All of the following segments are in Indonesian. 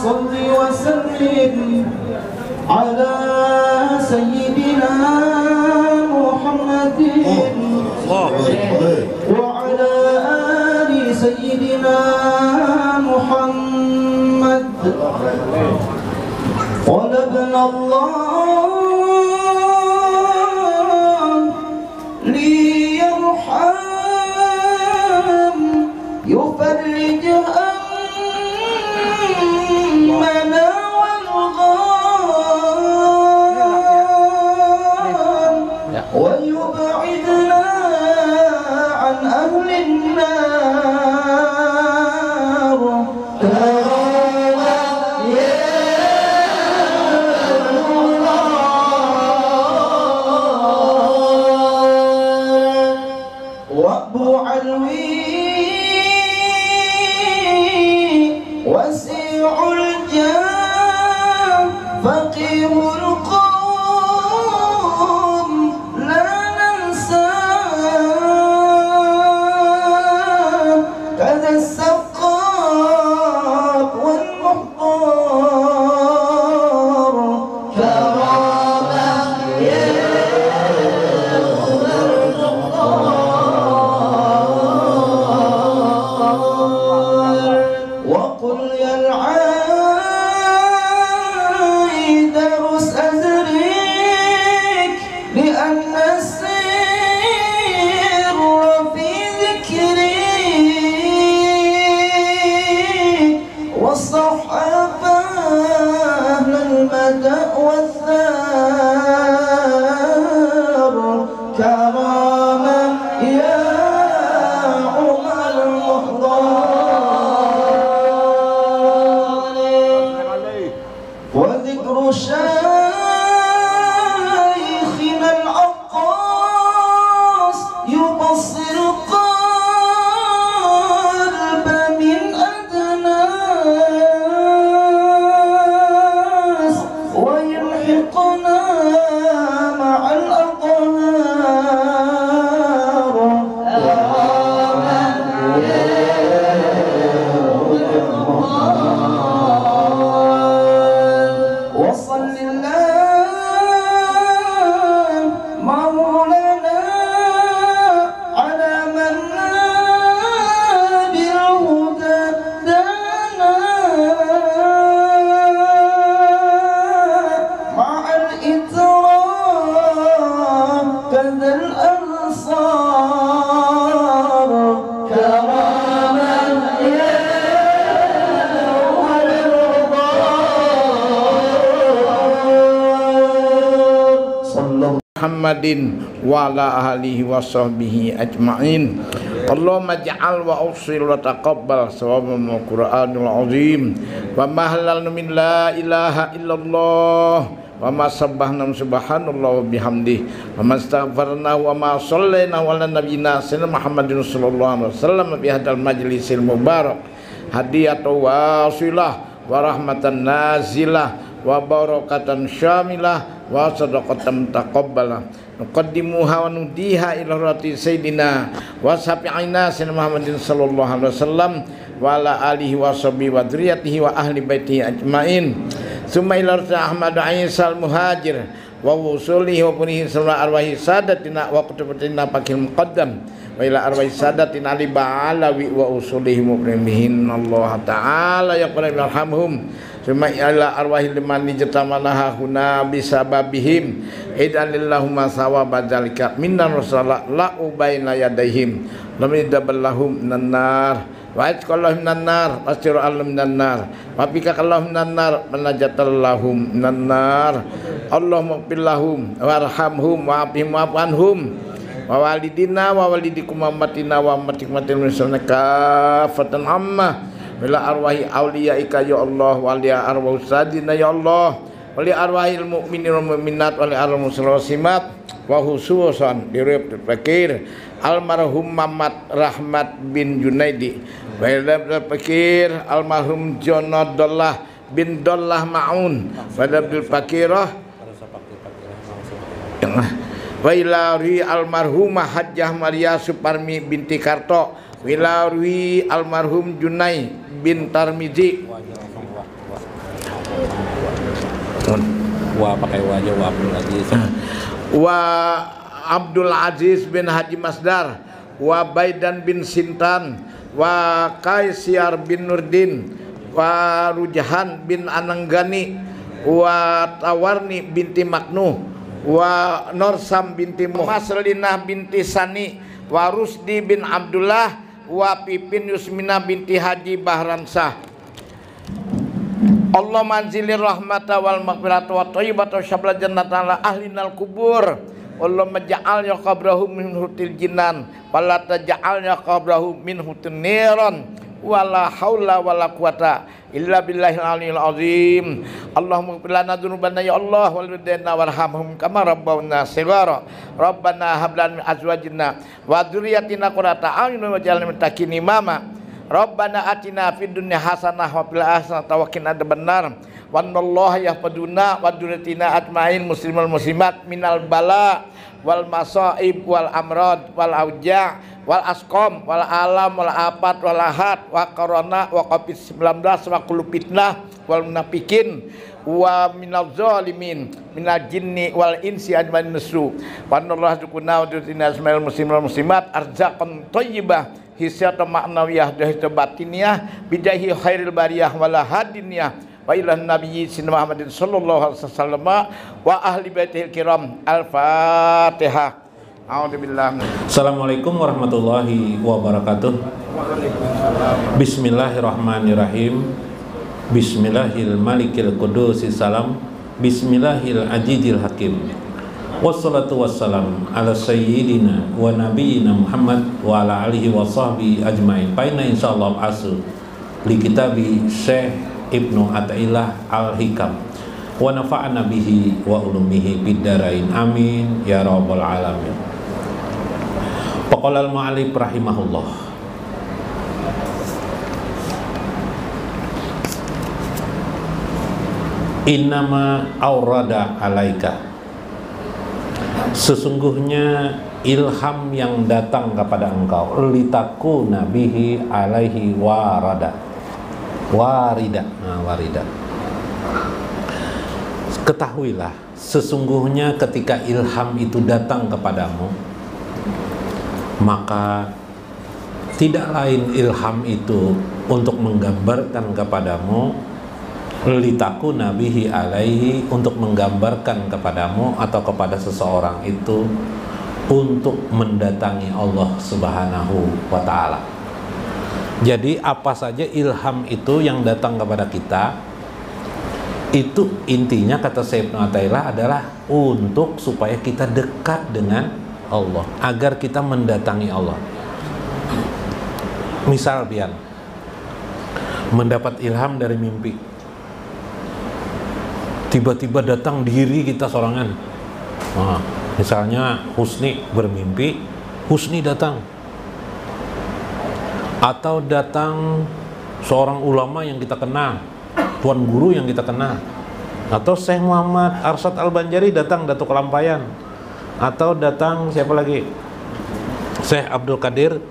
صل وسلم على سيدنا محمد وعلى آل سيدنا محمد. طلبنا الله ليرحم يفرج همنا والغام ويبعدنا عن أهل النار. وأبو علوي وسيع الجاه فقيه القوم لا ننساه كذا السقاق والمحضار كرامة يا وقل يا العايد درس أزريك لأن السر في ذكري والصحابة أهل المدى والثار كرامة يا عمر المحضر وذكر شيخنا العقاص يبصر قلب من أدناس ويلحقنا مع الأطهار. وصل الله مولانا على من بالهدى دانا مع الإترام كذا الأنصار كرامة يا Muhammadin wa ala alihi wa sahbihi ajma'in. Allahumma ja'al wa awsil wa taqabbal sawabam wa Qur'anul azim wa mahlalna min la ilaha illallah wa ma sabbahna subhanallah wa bihamdih wa ma astaghfarna wa ma sallayna wa ala nabiyina sayyidina Muhammadin sallallahu alaihi wasallam bi hadal majlisil mubarak hadiyatu wasilah wa rahmatan nazilah wa barakatan syamilah wa sadaqatan taqabbalah nuqaddimuha wa nudiha ila rati sayyidina wa safi'ina sayyidina Muhammadin sallallahu alaihi wasallam wa ala alihi wa sahbihi wa dzurriyyatihi wa ahli baitihi ajmain summa ila Ahmad Aisal muhajir wa wusulihi wa punihi sallallahu arwahi sadatina wa kutubatina pakil muqaddam wa ila arwahi sadatina ali ba'alawi wa usulihi muqrimihin Allah ta'ala ya yarhamhum summa ila arwahi liman jatamanaha huna bisababihim idan lillahumma sawaba dzalika minna rusala la ubaina yadaihim lam yadaballahum nanar wa atqallahum nanar wastir alam nanar wa bika kallahum nanar manajatallahum nanar Allahumma fillahum warhamhum wa afihim wa anhum wa walidina wa walidikum wa matina wa matikmatil misalna kafatan amma bila arwahi awliyaika ya Allah wali arwah sadina ya Allah wali arwahil mu'minin wal mu'minat wali arwah muslimat wa khususan dirib fakir almarhum Mamat Rahmat bin Junaidi wa ila fakir almarhum Jonadullah bin Dollah Maun wa Abdul Fakirah wa ila almarhumah Hajjah Maria Suparmi binti Karto Wilawi almarhum Junai bin Tarmizi Wa pakai wajah wa Abdul Aziz. Wa Abdul Aziz bin Haji Masdar, wa Baidan bin Sintan, wa Kaisyar bin Nurdin, wa Rujahan bin Ananggani, wa Tawarni binti Maknuh, wa Norsam binti Maslinah binti Sani, wa Rusdi bin Abdullah, wa Pipin Yusmina binti Haji Bahransah. Allah manzilir rahmata wal maghfirata wa thayyibata syabla jannata ala ahlinal kubur. Allah maj'al ya qabrahum min hutil jinan wala taj'al ya qabrahum min hutin niran wala haula wala quwata illa billahil aliyil azim. Allahumma ighfir lana dzunubana ya Allah wal walidayna warhamhum kama rabbawna shighara. Rabbana hab lana min azwajina wa dzurriyyatina qurrata a'yun waj'alna lil muttaqina imama. Rabbana atina fid dunya hasanah wa fil akhirati wa qina adzabannar. Wa anallahu yahfaduna wa dzurriyyatina ajmain muslimal muslimat minal bala wal masaib wal amrad wal auja wal asqam wal alam wal afat wal ahad wa corona wa covid-19 wa kullu fitnah wal munafikin wa minal zalimin minal jinni wal insi ajmain nusu. Wa anallahu yahfaduna wa dzurriyyatina ajmain muslimal muslimat arzaqan thayyibah hisyata ma'nawiyah dahita batiniyah bidahi khairil bariyah wala hadiniyah wa ilah nabiyyi sinna Muhammadin sallallahu alaihi wasallam wa ahli baitihil kiram. Al-Fatihah. A'udzubillah. Assalamualaikum warahmatullahi wabarakatuh. Bismillahirrahmanirrahim. Bismillahil malikil qudusis salam. Bismillahil ajidil hakim. Wassalatu wassalam ala sayyidina wa nabiyyina Muhammad wa ala alihi wa sahbihi ajmain. Paina insyaallah asu li kitabi Syekh Ibnu Athaillah Al-Hikam wa nafa'ana bihi wa ulumihi biddarain amin ya rabbal alamin. Faqala al-mu'allif rahimahullah, innama aurada alaika, sesungguhnya ilham yang datang kepada engkau, litakuna bihi alaihi warida. Ketahuilah, sesungguhnya ketika ilham itu datang kepadamu, maka tidak lain ilham itu untuk menggambarkan kepadamu, litakuna bihi alaihi, untuk menggambarkan kepadamu atau kepada seseorang itu untuk mendatangi Allah Subhanahu wa ta'ala. Jadi apa saja ilham itu yang datang kepada kita, itu intinya kata Syekh Ibnu Athaillah adalah untuk supaya kita dekat dengan Allah, agar kita mendatangi Allah. Misal pian mendapat ilham dari mimpi, tiba-tiba datang diri kita sorangan. Nah, misalnya Husni bermimpi, Husni datang, atau datang seorang ulama yang kita kenal, tuan guru yang kita kenal, atau Syekh Muhammad Arsyad Al-Banjari datang, Datuk Lampayan, atau datang siapa lagi, Syekh Abdul Qadir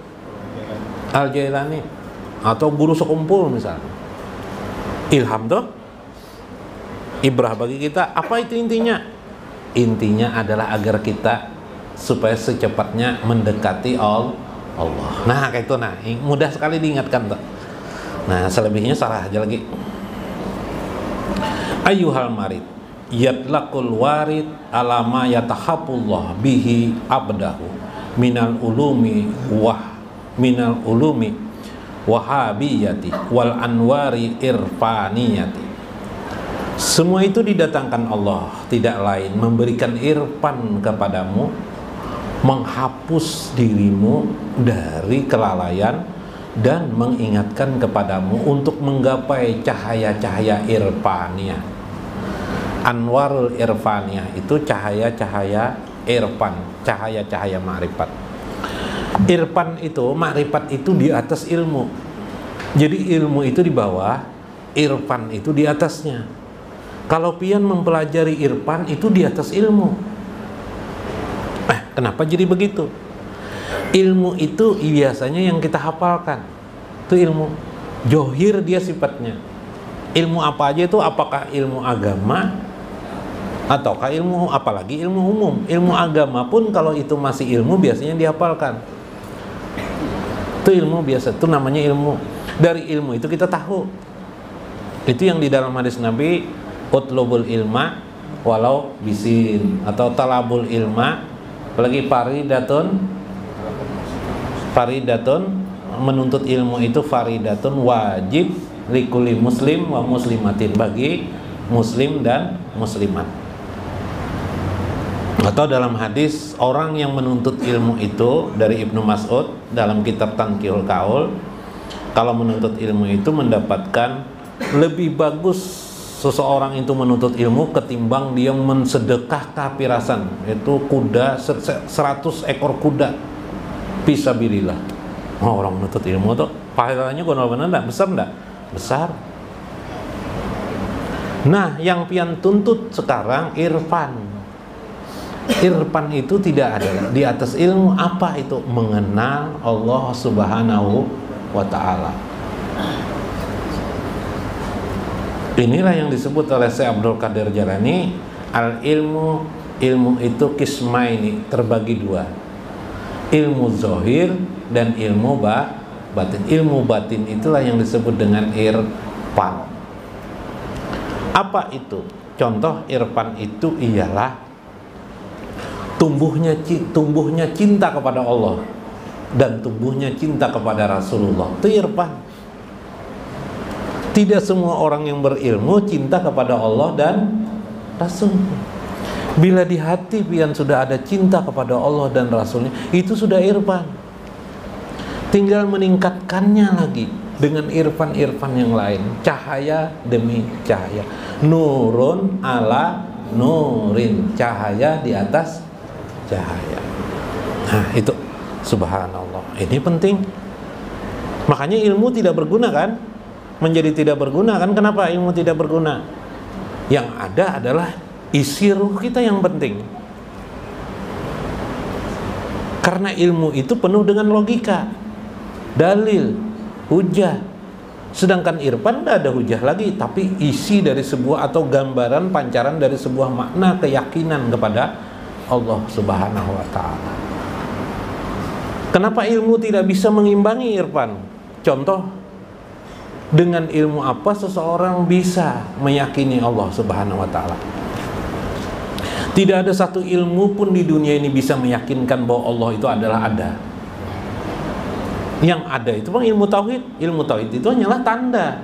Al-Jailani, atau guru sekumpul misalnya. Ilham tuh ibrah bagi kita. Apa itu intinya? Intinya adalah agar kita supaya secepatnya mendekati Allah. Nah kayak itu, nah mudah sekali diingatkan tuh. Nah selebihnya salah aja lagi. Ayyuhal marid yatlaqul warid alama yatahabbullah bihi abdahu minal ulumi wahabiyati wal anwari irfaniyati. Semua itu didatangkan Allah, tidak lain memberikan irfan kepadamu, menghapus dirimu dari kelalaian dan mengingatkan kepadamu untuk menggapai cahaya-cahaya irfaniyah. Anwarul irfaniyah itu cahaya-cahaya irfan, cahaya-cahaya ma'rifat. Irfan itu, ma'rifat itu di atas ilmu. Jadi ilmu itu di bawah, irfan itu di atasnya. Kalau pian mempelajari irfan itu di atas ilmu. Kenapa jadi begitu? Ilmu itu biasanya yang kita hafalkan, itu ilmu johir dia sifatnya. Ilmu apa aja itu, apakah ilmu agama, Ataukah ilmu, apalagi ilmu umum, ilmu agama pun kalau itu masih ilmu biasanya dihafalkan. Itu ilmu biasa, itu namanya ilmu. Dari ilmu itu kita tahu. Itu yang di dalam hadis Nabi, utlubul ilma walau bisin, atau talabul ilma, apalagi faridatun, menuntut ilmu itu faridatun, wajib likulli muslim wa muslimatin, bagi muslim dan muslimat. Atau dalam hadis, orang yang menuntut ilmu itu dari Ibnu Mas'ud dalam kitab Tanqihul Qaul, kalau menuntut ilmu itu mendapatkan lebih bagus seseorang itu menuntut ilmu ketimbang dia mensedekah kapirasan, itu kuda 100 ekor kuda fisabilillah. Oh, orang menuntut ilmu tuh pahalanya benar-benar enggak besar, enggak besar. Nah, yang pian tuntut sekarang irfan. Irfan itu tidak ada di atas ilmu. Apa itu? Mengenal Allah Subhanahu wa ta'ala. Inilah yang disebut oleh Syekh Abdul Qadir Jalani, al ilmu itu kismaini, terbagi dua, ilmu zahir dan ilmu batin. Ilmu batin itulah yang disebut dengan irfan. Apa itu? Contoh irfan itu ialah tumbuhnya cinta kepada Allah dan tumbuhnya cinta kepada Rasulullah. Itu irfan. Tidak semua orang yang berilmu cinta kepada Allah dan Rasul. Bila di hati pian sudah ada cinta kepada Allah dan Rasulnya, itu sudah irfan. Tinggal meningkatkannya lagi dengan irfan-irfan yang lain, cahaya demi cahaya, nurun ala nurin, cahaya di atas cahaya. Nah, itu subhanallah. Ini penting. Makanya ilmu tidak berguna kan? Menjadi tidak berguna kan? Kenapa ilmu tidak berguna? Yang ada adalah isi ruh kita yang penting. Karena ilmu itu penuh dengan logika, dalil, hujah. Sedangkan irfan tidak ada hujah lagi, tapi isi dari sebuah atau gambaran pancaran dari sebuah makna keyakinan kepada Allah Subhanahu wa ta'ala. Kenapa ilmu tidak bisa mengimbangi irfan? Contoh, dengan ilmu apa seseorang bisa meyakini Allah Subhanahu wa ta'ala? Tidak ada satu ilmu pun di dunia ini bisa meyakinkan bahwa Allah itu adalah ada. Yang ada itu bang ilmu tauhid. Ilmu tauhid itu hanyalah tanda.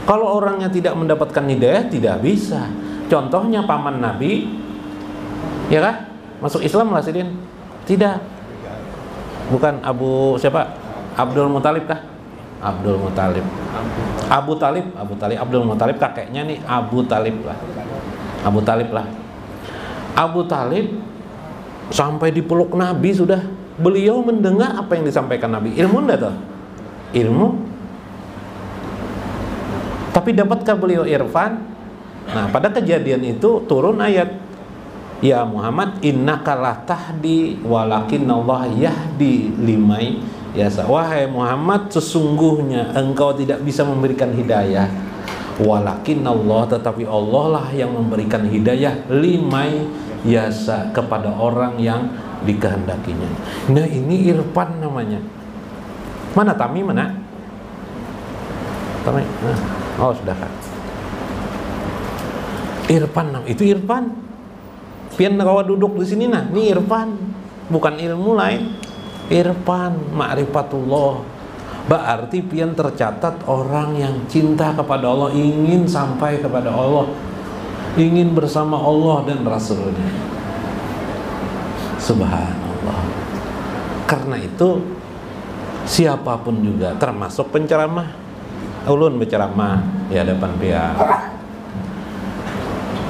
Kalau orangnya tidak mendapatkan hidayah, tidak bisa. Contohnya paman Nabi, ya kah? Masuk Islam lah Sidin? Tidak. Bukan Abu siapa? Abdul Muthalib kah? Abdul Muthalib. Abu Talib. Abdul Muthalib kakeknya nih Abu Talib lah. Abu Talib sampai dipeluk Nabi sudah. Beliau mendengar apa yang disampaikan Nabi. Ilmu enggak tuh? Ilmu. Tapi dapatkah beliau irfan? Nah, pada kejadian itu turun ayat, ya Muhammad, innaka la tahdi walakinallah yahdi limai yasa. Wahai Muhammad, sesungguhnya engkau tidak bisa memberikan hidayah, walakinallah, tetapi Allah lah yang memberikan hidayah limai yasa, kepada orang yang dikehendakinya. Nah, ini irfan namanya. Mana Tami, mana? Tami. Nah. Oh, sudah kan. Irfan, itu irfan. Pian kawa duduk di sini nah, ini irfan, bukan ilmu lain. Irfan, ma'rifatullah. Berarti pian tercatat orang yang cinta kepada Allah, ingin sampai kepada Allah, ingin bersama Allah dan Rasulnya. Subhanallah. Karena itu siapapun juga, termasuk penceramah, ulun berceramah di hadapan pihak,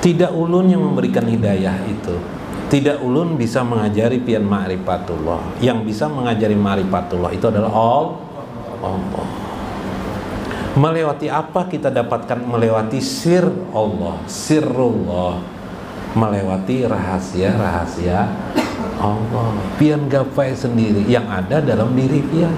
tidak ulun yang memberikan hidayah itu. Tidak ulun bisa mengajari pian ma'rifatullah. Yang bisa mengajari ma'rifatullah itu adalah Allah. Melewati apa kita dapatkan? Melewati sir Allah, sirrullah, melewati rahasia-rahasia Allah. Pian gapai sendiri yang ada dalam diri pian.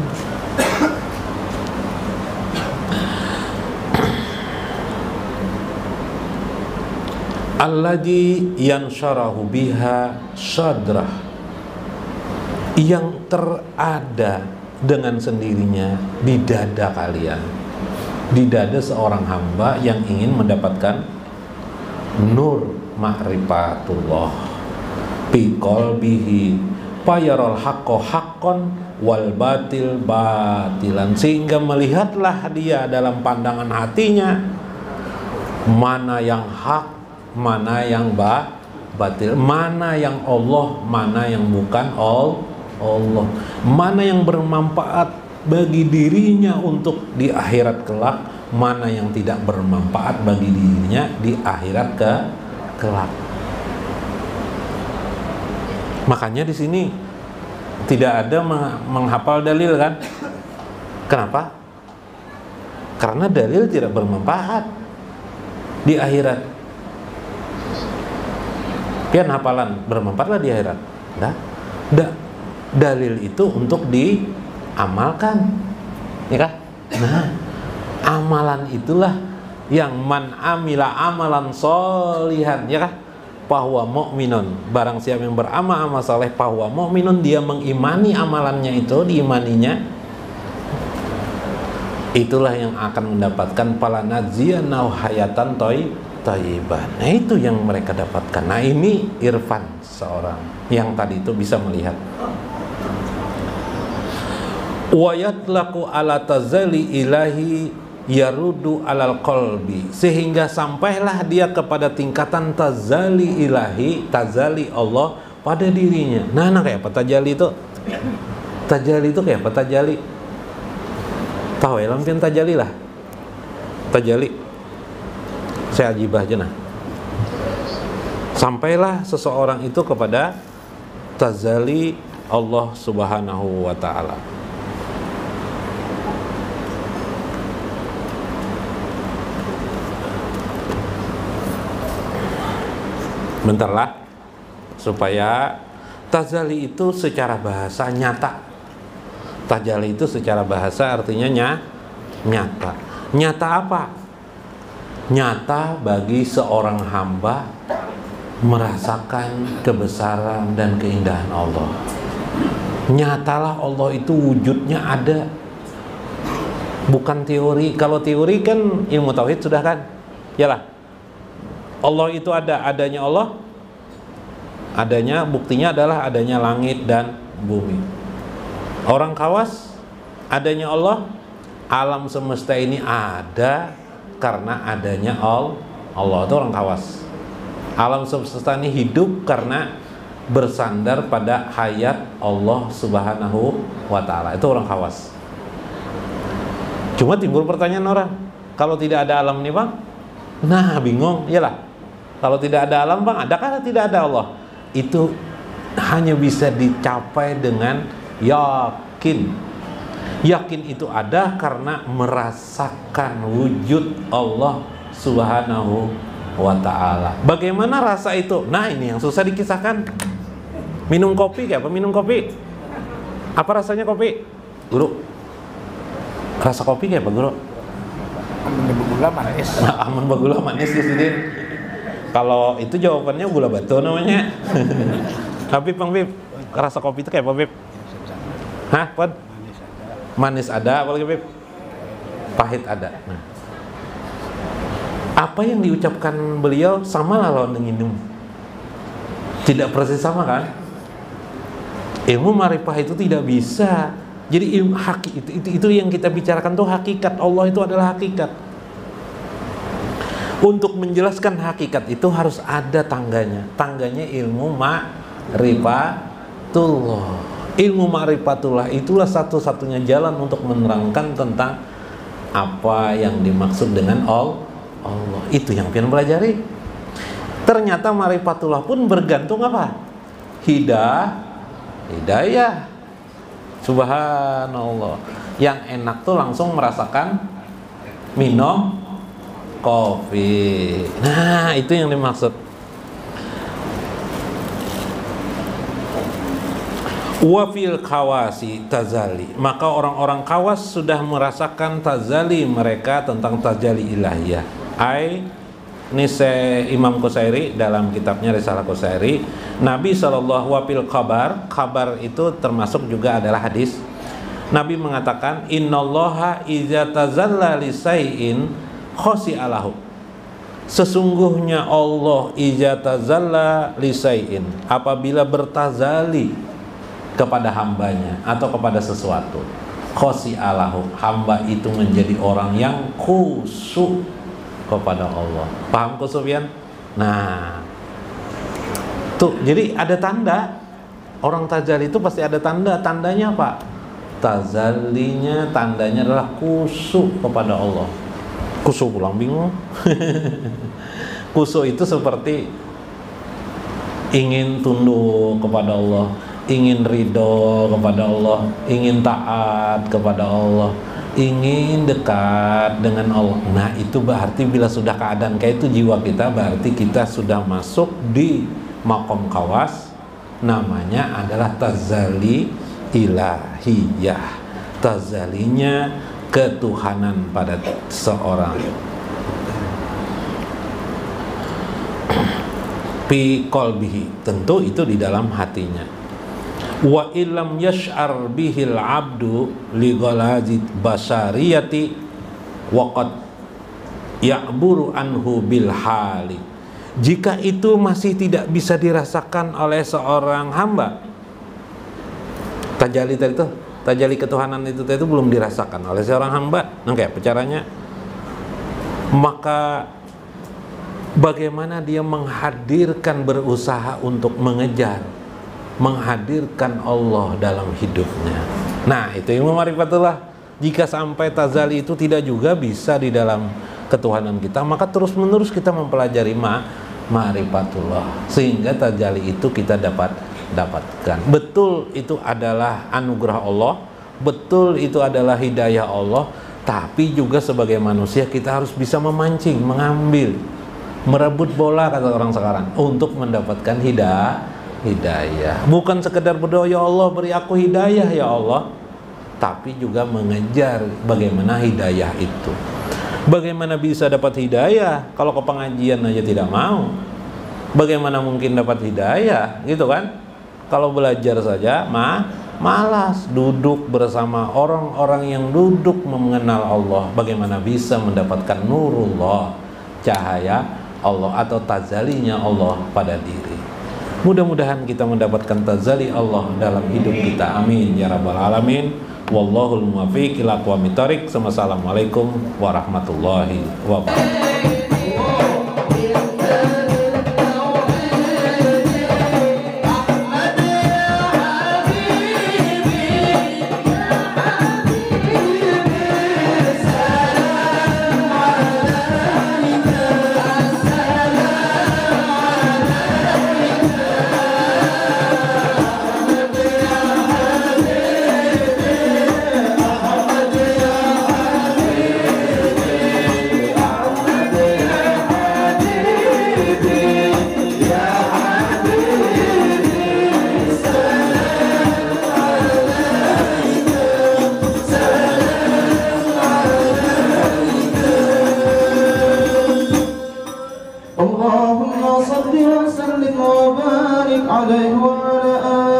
alladzi yansyarahu biha sadrah, yang terada dengan sendirinya di dada kalian, di dada seorang hamba yang ingin mendapatkan nur ma'rifatullah fi qalbihi fayarul haqqo haqqan wal batil batilan, sehingga melihatlah dia dalam pandangan hatinya mana yang hak, mana yang batil, mana yang Allah, mana yang bukan Allah, mana yang bermanfaat bagi dirinya untuk di akhirat kelak, mana yang tidak bermanfaat bagi dirinya di akhirat kelak. Makanya di sini tidak ada menghafal dalil kan? Kenapa? Karena dalil tidak bermanfaat di akhirat. Pian hafalan bermanfaatlah di akhirat. Dalil itu untuk diamalkan, ya kan? Nah, amalan itulah yang man amila amalan sholihan, ya kan? Bahwa mukminun, barang siapa yang beramal amal saleh, bahwa mukminun, dia mengimani amalannya itu, diimaninya, itulah yang akan mendapatkan pala nadziyanau hayatan thayyibah. Nah, itu yang mereka dapatkan. Nah, ini irfan seorang yang tadi itu bisa melihat. Wa yatlaqu ala tazali ilahi yarudu alal qalbi, sehingga sampailah dia kepada tingkatan tazali ilahi, tazali Allah pada dirinya. Nah, kayak apa tajali itu? Tajali itu kayak apa tajali? Tahu ya, lampian tajali lah. Tajali. Saya ajibah aja nah. Sampailah seseorang itu kepada tazali Allah Subhanahu wa ta'ala. Bentarlah, supaya tazali itu secara bahasa nyata. Tajali itu secara bahasa artinya nyata. Nyata apa? Nyata bagi seorang hamba merasakan kebesaran dan keindahan Allah. Nyatalah Allah itu wujudnya ada, bukan teori. Kalau teori kan ilmu tauhid sudah kan, yalah. Allah itu ada, adanya Allah, adanya, buktinya adalah adanya langit dan bumi. Orang khawas, adanya Allah, alam semesta ini ada karena adanya Allah. Itu orang khawas. Alam semesta ini hidup karena bersandar pada hayat Allah Subhanahu wa ta'ala. Itu orang khawas. Cuma timbul pertanyaan orang, kalau tidak ada alam ini bang, nah bingung, iyalah. Kalau tidak ada alam bang, adakah tidak ada Allah? Itu hanya bisa dicapai dengan yakin. Yakin itu ada karena merasakan wujud Allah Subhanahu wa ta'ala. Bagaimana rasa itu? Nah, ini yang susah dikisahkan. Minum kopi kayak apa? Minum kopi. Apa rasanya kopi? Guru, rasa kopi kayak apa guru? Amun bagula manis. Amun bagula manis di sini. Kalau itu jawabannya gula batu namanya. Habib, Bang Bib, rasa kopi itu kayak apa, Bib? Hah, Pod? Manis ada, apalagi Bib? Pahit ada. Nah, apa yang diucapkan beliau sama lah lawan minum. Tidak persis sama kan? Ilmu ma'rifah itu tidak bisa. Jadi ilmu itu yang kita bicarakan tuh hakikat. Allah itu adalah hakikat. Untuk menjelaskan hakikat itu harus ada tangganya. Tangganya ilmu ma'rifatullah. Ilmu ma'rifatullah itulah satu-satunya jalan untuk menerangkan tentang apa yang dimaksud dengan Allah. Itu yang pian pelajari. Ternyata ma'rifatullah pun bergantung apa? Hidayah. Subhanallah. Yang enak tuh langsung merasakan minum kopi. Nah, itu yang dimaksud. Wa fil khawasi tazali, maka orang-orang khawas sudah merasakan tazali mereka tentang tazali ilahiyah. Ini Imam Qusairi dalam kitabnya Risalah Qusairi, Nabi sallallahu wafil kabar itu termasuk juga adalah hadis. Nabi mengatakan innallaha idza tazalla li syai'in khosi'alahu. Sesungguhnya Allah idza tazalla li syai'in, apabila bertazali kepada hambanya atau kepada sesuatu, khosi'alahu, hamba itu menjadi orang yang khusyuk kepada Allah. Paham Kusufian? Nah, tuh, jadi ada tanda. Orang tazali itu pasti ada tanda. Tandanya apa? Tazalinya, tandanya adalah khusyuk kepada Allah. Khusyuk, pulang bingung. Khusyuk itu seperti ingin tunduk kepada Allah, ingin ridho kepada Allah, ingin taat kepada Allah, ingin dekat dengan Allah. Nah, itu berarti bila sudah keadaan kayak itu jiwa kita, berarti kita sudah masuk di maqam kawas, namanya adalah tazali ilahiyah, tazalinya ketuhanan pada seorang. Fi qalbihi, tentu itu di dalam hatinya. Wa illam yash'ar bihil abdu li ghalazit basariyati wa qad ya'buru anhu bil hali. Jika itu masih tidak bisa dirasakan oleh seorang hamba, tajali tadi itu, tajali ketuhanan itu belum dirasakan oleh seorang hamba, nah kayak apa caranya? Maka bagaimana dia menghadirkan, berusaha untuk mengejar, menghadirkan Allah dalam hidupnya. Nah, itu ilmu ma'rifatullah. Jika sampai tazali itu tidak juga bisa di dalam ketuhanan kita, maka terus-menerus kita mempelajari ma'rifatullah sehingga tazali itu kita dapatkan. Betul itu adalah anugerah Allah, betul itu adalah hidayah Allah, tapi juga sebagai manusia kita harus bisa memancing, mengambil, merebut bola kata orang sekarang untuk mendapatkan hidayah. Bukan sekedar berdoa, ya Allah beri aku hidayah ya Allah, tapi juga mengejar bagaimana hidayah itu. Bagaimana bisa dapat hidayah kalau ke pengajian aja tidak mau? Bagaimana mungkin dapat hidayah, gitu kan? Kalau belajar saja malas, duduk bersama orang-orang yang duduk mengenal Allah, bagaimana bisa mendapatkan nurullah, cahaya Allah atau tazalinya Allah pada diri. Mudah-mudahan kita mendapatkan tazali Allah dalam hidup kita. Amin ya rabbal alamin. Wallahul muwaffiq ila aqwamit thoriq. Wassalamualaikum warahmatullahi wabarakatuh. اللهم صل وسلم وبارك عليه وعلى آله